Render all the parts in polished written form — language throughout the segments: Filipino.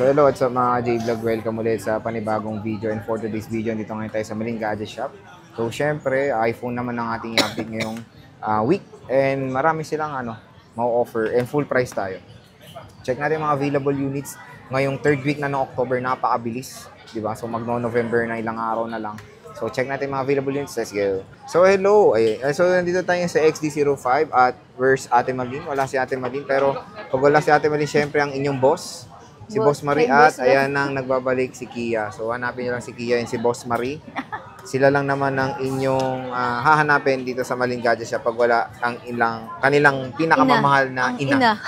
So hello, what's up mga J-Vlog? Welcome ulit sa panibagong video. And for today's video, dito ngayon tayo sa Maling Gadget Shop. So syempre, iPhone naman ang ating update ngayong week. And marami silang mau-offer and full price tayo. Check natin mga available units. Ngayong third week na ng October, napakabilis. Diba? So magno-November na, ilang araw na lang. So check natin mga available units. Let's go. So hello. So nandito tayo sa XD05 at where's Ate Malin? Wala si Ate Malin. Pero pag wala si Ate Malin, syempre ang inyong boss. Si Boss Marie at ayan nang nagbabalik si Kia. So hanapin niyo lang si Kia and si Boss Marie. Sila lang naman ang inyong hahanapin dito sa Maling Gadget Shop pag wala ang kanilang pinakamamahal na ina.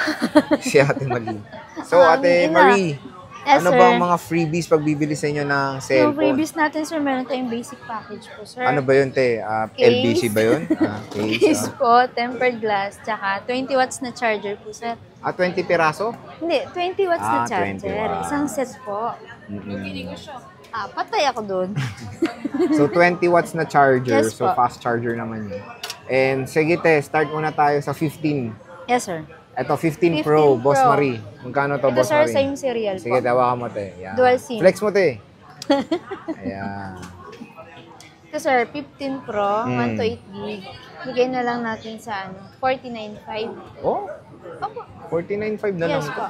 Si Ate Marie. So Ate Marie, yes, ano ba ang mga freebies pag bibili sa inyo ng cellphone? Yung freebies natin, sir, meron tayong basic package po, sir. Ano ba yun, te? LBC ba yun? Case po, tempered glass, tsaka 20 watts na charger po, sir. 20 piraso? Hindi, 20 watts na charger. 20 watts. Isang set po. Patay ako dun. So, 20 watts na charger. Yes, so, po. fast charger naman yun. And sige, te, start muna tayo sa 15. Yes, sir. Ito, 15 Pro, 15 Boss Pro. Marie. Magkano to, Ito, Boss sir, Marie? same serial Sige, po. tawakan mo, te. Yan. Dual SIM. Flex mo, te. Ayan. Ito, sir, 15 Pro, 128 gig. Bigay na lang natin sa 49.5. Oh, Opo. 49.5 na lang. Yes po.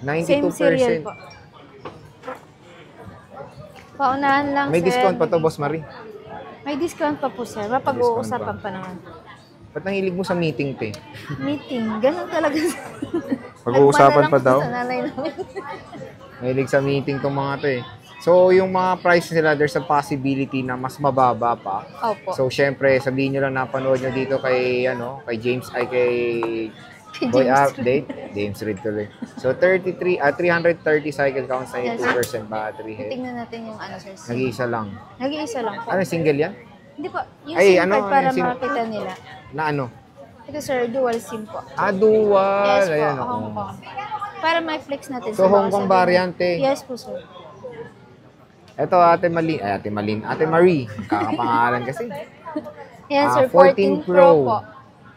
92%. Same serial po. Paunahan lang, May sir. discount pa to, Boss Marie. May discount pa po, sir. Mapag-uusapan pa naman. Ba't nangilig mo sa meeting, te? Meeting. Ganun talaga. Pag-uusapan pa Nagpadala daw? po sa nanay namin. Mahilig sa meeting tong mga to eh. So, yung mga price nila, there's a possibility na mas mababa pa. Opo. So, syempre, sabihin nyo lang napanood nyo dito kay, kay James, kay Boy Update. James Reed tuloy. So, 330 cycle counts, 92% battery health. Tingnan natin yung sir. Nag-iisa lang. Nag-iisa lang po. Ano, single yan? Hindi po. Yung Ay, SIM card para yung SIM makita nila. Na ano? Ito, sir, dual SIM po. Dual. Yes po, Ayan, Hong Kong. Para may flex natin. So, sa Hong Kong variante. Yes po, sir. Ito, Ate Marie. Kakapangalan kasi. Yan, sir. 14 14 Pro po.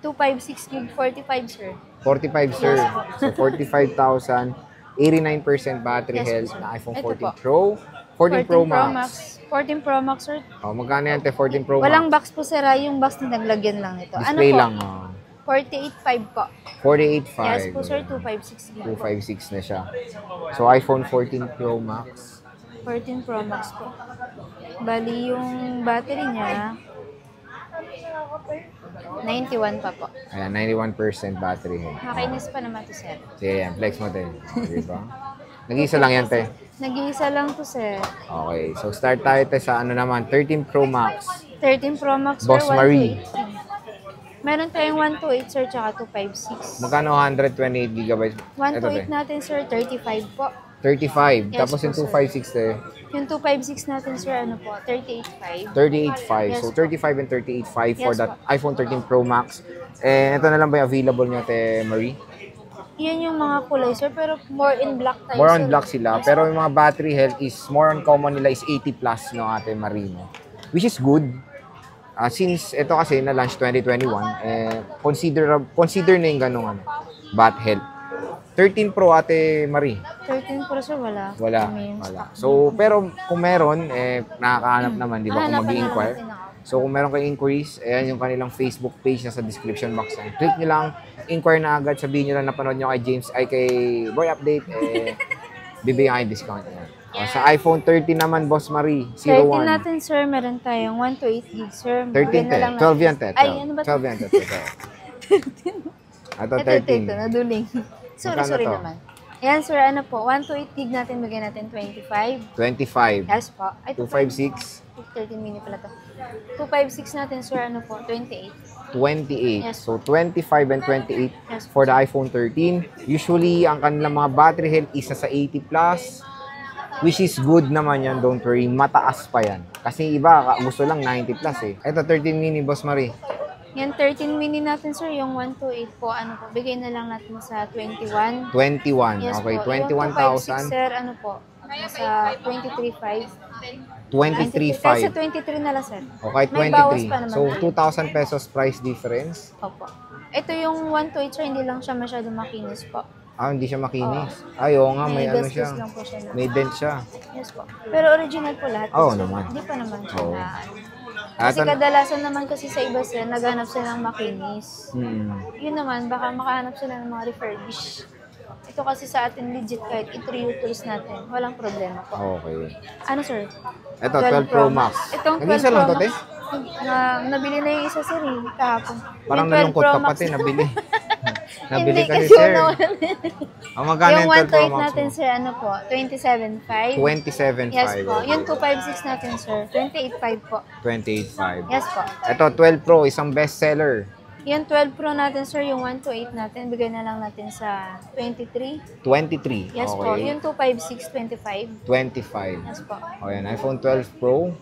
256 gig, 45, sir. 45, sir. So, 45,000. 89% battery Yes, health sir. na iPhone Ito 14 po. Pro. 14 Pro Max. 14 Pro Max, sir. Magkano yan, te? 14 Pro Walang Max. box po, sir. Yung box na naglagyan lang nito. Display po? lang. 48.5 po. 48.5. Yes po, sir. 256 gig po. 256 na siya. So, iPhone 14 Pro Max. 14 Pro Max po. Bali, yung battery niya, 91 pa po. Ayan, 91% battery health. Nakainis pa naman to, sir. Sige, yan. Flex mo, te. Diba? Nag-isa lang yan, te. Nag-iisa lang to, sir. Okay. So, start tayo, te, sa naman. 13 Pro Max. 13 Pro Max, sir. Boss Marie. 128. Meron tayong 128, sir, tsaka 256. Magkano 128 gigabytes? Ito, te. 128 natin, sir, 35 po. 35. Yes, Tapos po, yung sir. 256, te. Yung 256 natin, sir, 38.5. 38.5. Yes, So, po. 35 and 38.5 for Yes, that po. iPhone 13 Pro Max. And ito na lang ba yung available nyo, te Marie? Yan yung mga kulay, sir, pero more in black tayo, More sir. on black sila. Yes, Pero yung mga battery health is more on common nila is 80 plus, no, ate Marie, no? Which is good. Since ito kasi na-launch 2021, consider na yung ganong bat health. 13 Pro, ate Marie. 13 Pro, sir, wala. Wala. Kami yung Wala. stock. So, pero kung meron, nakakahanap naman, di ba, kung Hahanapan na mag-i-inquire. natin ako. So, kung meron kayo inquiries, ayan yung kanilang Facebook page na sa description box. Click nyo lang, inquire na agad, sabihin nyo lang napanood nyo kay James, kay Boy Update, bibigyan kayo discount. Sa iPhone 13 naman, Boss Marie, 13 01. natin, sir, meron tayong 128 gig, sir. 13, Bigyan na te. lang 12 yan, te. natin. Ay, ano ba 12 yan, te. Ito, Ito, 13. naduling. Magkano Sorry to? naman. Ayan, sir, ano po, 128 gig natin, bigyan natin 25. 25. Yes po. Ay, 256. 13 mini pala to. 256 natin, sir, ano po, 28. 28. Yes. So, 25 and 28 Yes. for the iPhone 13. Usually, ang kanilang mga battery health isa sa 80 plus, which is good naman yan, don't worry. Mataas pa yan. Kasi iba, gusto lang 90 plus eh. Ito, 13 mini, Boss Marie. Yan, 13 mini natin, sir, yung 128 po, ano po, bigay na lang natin sa 21. 21. Yes Okay, po. Yung 21,000. 256, sir, ano po, sa 23.5. 23.5. Sa 23 na lang, sir. Okay, May bawas 23. pa naman So, tayo. 2,000 pesos price difference. Opo. Ito yung 128, sir, hindi lang siya masyado makinis po. Hindi siya makinis. Ay, oo nga, may ano siya. gastos lang po siya na. May dent siya. Yes po. Pero original po lahat. Oo sir. naman. Hindi pa naman siya Oo. na kasi Atan- kadalasan naman kasi sa iba sir, naghanap sila ng makinis. Yun naman, baka makahanap sila ng mga refurbish. Ito kasi sa atin legit kahit i-tools natin, walang problema po. Okay. Ano sir? Ito, 12 Pro Max. Itong 12 Nag-isa Pro lang to, te? Max, nabili na yung isa sir kahapon. Parang Yung 12 nalungkot Pro ka Max. pati, nabili. Nabili Hindi ka ni kasi sir. Magkano yung yung 12 Pro 128 Max natin mo? sir, ano po, 27.5. 27.5. Yes po. Yung 256 natin sir, 28.5 po. 28.5. Yes po. Ito, 12 Pro, isang bestseller. Yung 12 Pro natin sir, yung 128 natin, bigay na lang natin sa 23. 23. Yes po. Okay. Yung 256, 25. 25. Yes po. O yan, iPhone 12 Pro.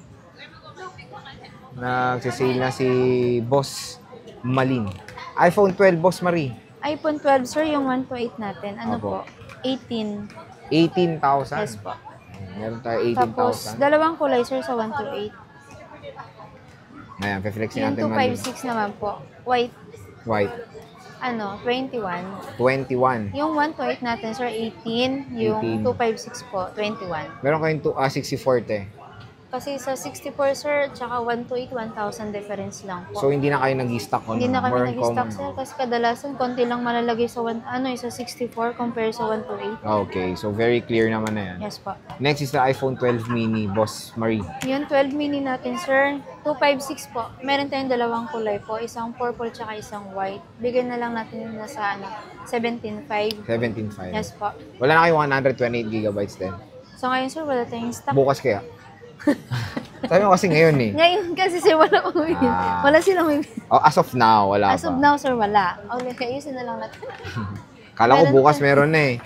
Nagsisale na si Boss Malin. iPhone 12 Boss Marie. iPhone 12 sir, yung 128 natin, ano Opo. po? 18. 18,000. Yes po. Meron tayo Tapos, 18,000. dalawang kulay sir sa 128. Ayan, pe-flexin Yung natin Malin. 256 naman po, white, White. 21. 21. Yung 128 natin sir, 18. Yung 18. 256 po, 21. Meron kayong 64 te. Kasi sa 64 sir, tsaka 128, 1,000 difference lang po. So, hindi na kayo nag-stock on Hindi na kami more nag-stock common. sir kasi kadalasan konti lang malalagay sa sa 64 compare sa 128. Okay, so very clear naman na yan. Yes po. Next is the iPhone 12 mini, Boss Marie. Yung 12 mini natin sir, 256 po. Meron tayong dalawang kulay po, isang purple tsaka isang white. Bigyan na lang natin yun na sa 17.5. 17.5. Yes po. Wala na kayong 128 gigabytes din. So ngayon sir, wala tayong stock. Bukas kaya. Sabi mo kasi ngayon eh. Ngayon kasi sir, wala umibili. Ah. Wala silang umibili. Oh, as of now, wala As pa. of now sir, wala. Okay, ayusin na lang natin. Kala ko Meron bukas pa. meron na eh.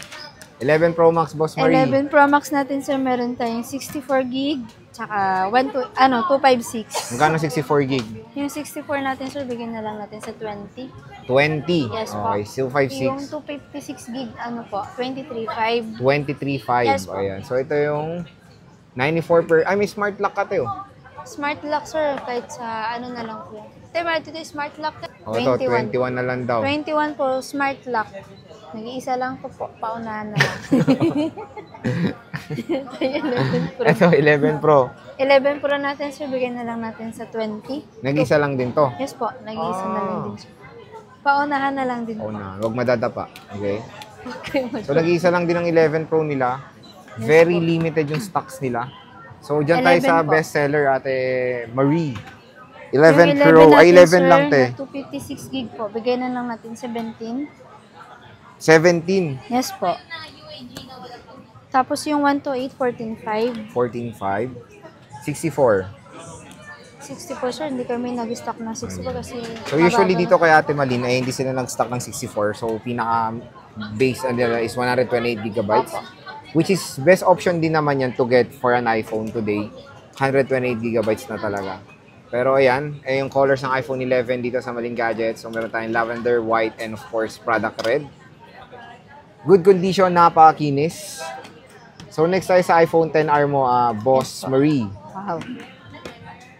11 Pro Max, Boss Marie. 11 Pro Max natin sir, meron tayong 64 gig, tsaka 256. Magkano 64 gig? Yung 64 natin sir, bigyan na lang natin sa 20. 20. Yes po. Okay, still Yung 56. 256 gig, ano po, 23.5. 23.5. Yes po. Ayan. So, ito yung 94 may smart lock ka tayo. Smart lock sir, kahit sa ano na lang po. Diba, ito yung smart lock. O, ito, 21 na lang daw. 21 po, smart lock. Nag-iisa lang po, paunahan na lang. Ito yung 11 Pro. Ito, 11 Pro. 11 Pro natin sir, bigyan na lang natin sa 20. Nag-isa lang din to. Yes po, nag-iisa na lang din siya. Paunahan na lang din. Oo na, huwag madadapa. Okay? Okay, So, nag-isa lang din ang 11 Pro nila. Very limited yung stocks nila. So, dyan tayo 11 sa po. bestseller, Ate Marie. Yung 11 Pro, ay 11 natin, sir, lang, te. na 256 gig po. Bigyan na lang natin 17. 17, Yes po. Tapos yung 128, 14.5. 14.5, 64. 64 sir, hindi kami nag-stock ng 64 kasi... So, usually mababa. dito kay Ate Malin, ay hindi sila nag-stock ng 64. So, pinaka-base nila is 128 gigabytes. Which is, best option din naman yan to get for an iPhone today. 128 gigabytes na talaga. Pero ayan, yung colors ng iPhone 11 dito sa Malin Gadgets. So, meron tayong lavender, white, and of course, product red. Good condition, napakakinis. So, next tayo sa iPhone XR mo, Boss Marie. Wow.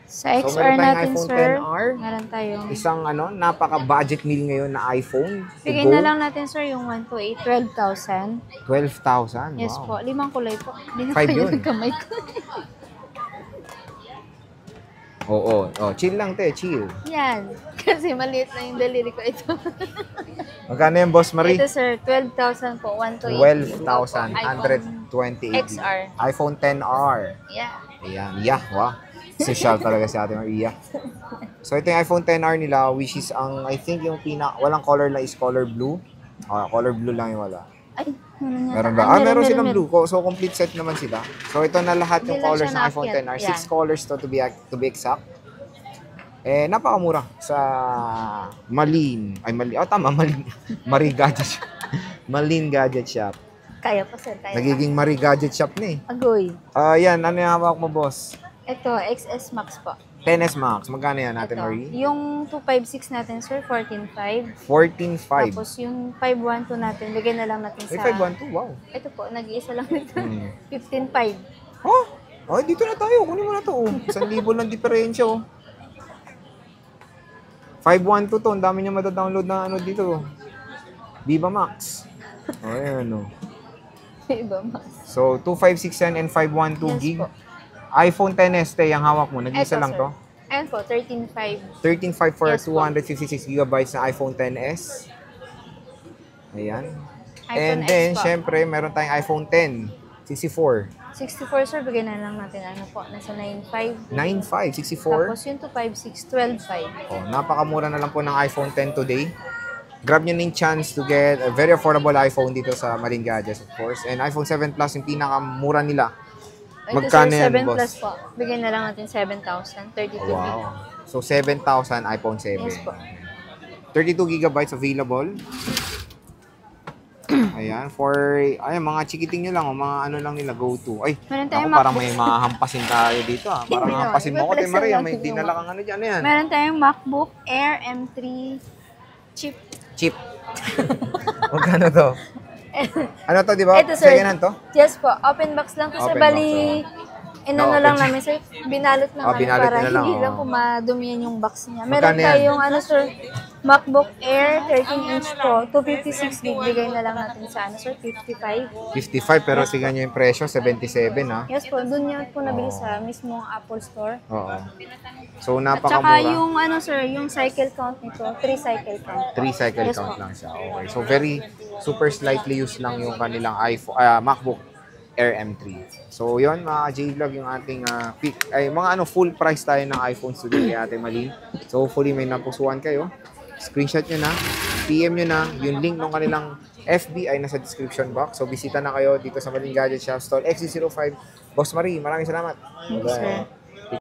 Sa So, XR meron tayong natin, iPhone sir, XR. meron tayong... Isang napaka-budget meal ngayon na iPhone. to Bigay go. na lang natin, sir, yung 128, 12,000. 12,000. Yes Wow. po, 5 kulay po. Hindi na 5 kayo yun. nagkamay ko. Oo. Oh, chill lang, te. Chill. Yan. Kasi maliit na yung daliri ko ito. Magkano yung Boss Marie? Ito, sir, 12,000 po. 128. 12,128 XR. iPhone XR. Yeah. Ayan. Yeah. Wow. Social talaga si Ate Maria. So, ito yung iPhone XR nila, which is I think yung walang color lang is color blue. Color blue lang yung wala. Ay, meron yata. Meron ba? Meron silang blue. So, complete set naman sila. So, ito na lahat Hindi yung lang colors siya ng iPhone naakyat. XR. Yan. 6 colors to be exact. Napakamura sa Malin. Ay, Malin. Oh, tama, Malin. Marie Gadget Shop. Malin Gadget Shop. Kaya pa, sir. Kaya Nagiging Marie Gadget Shop na eh. pa. Agoy. Yan. Ano yung hawak mo, boss? Ito, XS Max po. 10S Max. Magkano yan, Ate Ito. Marie? Yung 256 natin, sir, 14.5. 14.5. Tapos yung 512 natin, bigyan na lang natin Ay, sa... 512. Wow. Ito po, nag-iisa lang nito. Hmm. 15.5. Oh! Ay, dito na tayo. Kunin mo na to. 1,000 lang diferensya. 512 to. Ang dami niya madadownload na dito. Viva Max. Ayan, no. Iba mas. So, 256 and 512 Yes gig. po. iPhone XS, te, yung hawak mo. Nag-isa Eto, lang sir. to. Ayan po, 13.5. 13.5 for Yes po. 256 gigabytes na iPhone XS. Ayan. iPhone And then, X po. syempre, meron tayong iPhone X, 64. 64, sir, bigyan na lang natin. Ano po, nasa 9.5. 9.5, 64. Tapos yung 256, 12.5. Oh, napakamura na lang po ng iPhone X today. Grab nyo na yung chance to get a very affordable iPhone dito sa Maling Gadgets, of course. And iPhone 7 Plus, yung pinakamura nila. Ito, Magkano sir, yan, 7 boss? Plus po. Bigyan na lang natin 7,000. 32 gig. Wow. So, 7,000 iPhone 7. Yes po. 32 gigabytes available. Ayan, mga chikiting nyo lang, mga ano lang nila, go-to. Ay, Meron ako tayong parang MacBook. may mahahampasin tayo dito ah. Parang Hindi naman. hampasin mo ako, Iba-flex Maria, lang may natin dinala yung kang ano dyan, ano yan? Meron tayong MacBook Air M3 chip. Chip. Magkano to? Ano to, di ba? Ito, sir. Second hand to? Yes po, open box lang to, sir. Open Bali, inano No, lang open namin, sir. Binalot lang namin binalot para nyo na lang, hindi lang oh. po madumihan yung box niya. Magkano Meron yan? tayong, ano, sir, MacBook Air 13-inch Pro, 256 gig. Bigay na lang natin sa, ano, sir, 55. 55, pero tingnan nyo yung presyo, 77 ha. Yes po, doon niya po nabili sa mismong Apple Store. Oo. So, At saka napakamura. yung, ano, sir, yung cycle count nito, 3 cycle count. 3 cycle Yes, count po. lang siya. Okay. So, super slightly used lang yung kanilang MacBook Air M3. So, yon mga J-Vlog yung ating pick. Ay, mga full price tayo ng iPhones today kay Ate Malin. So, hopefully may napusuan kayo. Screenshot nyo na, PM nyo na, yung link ng kanilang FB ay nasa description box. So, bisita na kayo dito sa Maling Gadget Shop Store XC05. Boss Marie, maraming salamat. Thank you, sir.